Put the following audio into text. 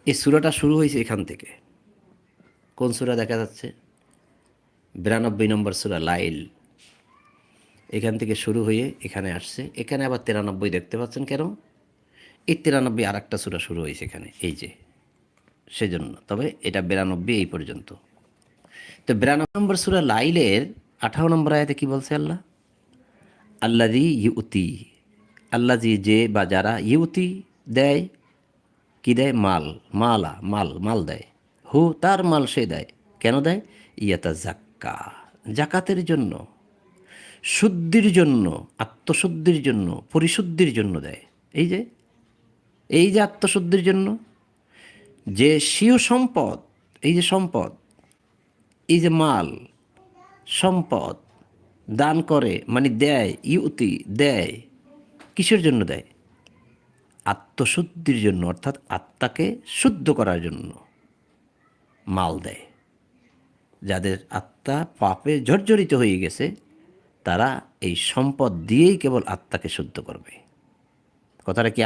এই সূরাটা শুরু হয়েছে এখান থেকে। কোন সূরা দেখা যাচ্ছে? 92 নম্বর সূরা লাইল। এখান থেকে শুরু হয়ে এখানে আসছে। এখানে আবার 93 দেখতে পাচ্ছেন কেন? এই 93 আর একটা সূরা শুরু হয়েছে এখানে, এই যে, সেজন্য। তবে এটা 92 এই পর্যন্ত। তো 92 নম্বর সূরা লাইলের 18 নম্বর আয়াতে কি বলছে আল্লাহ? আল্লাযী ইউতি, আল্লাযী যে বা যারা, ইউতি দেয়, কি দেয়? মাল, মালা, মাল, মাল দেয়। হু তার মাল সে দেয়। কেন দেয়? ইয়াতা জাক্কা, জাকাতের জন্য, শুদ্ধির জন্য, আত্মশুদ্ধির জন্য, পরিশুদ্ধির জন্য দেয়। এই যে, এই যে আত্মশুদ্ধির জন্য, যে স্বীয় সম্পদ, এই যে সম্পদ, এই যে মাল, সম্পদ দান করে, মানে দেয়, ইউতি দেয়, কিসের জন্য দেয়? আত্মশুদ্ধির জন্য, অর্থাৎ আত্মাকে শুদ্ধ করার জন্য মাল দেয়। যাদের আত্মা পাপে জর্জরিত হয়ে গেছে, তারা এই সম্পদ দিয়েই কেবল আত্মাকে শুদ্ধ করবে। কথাটা কি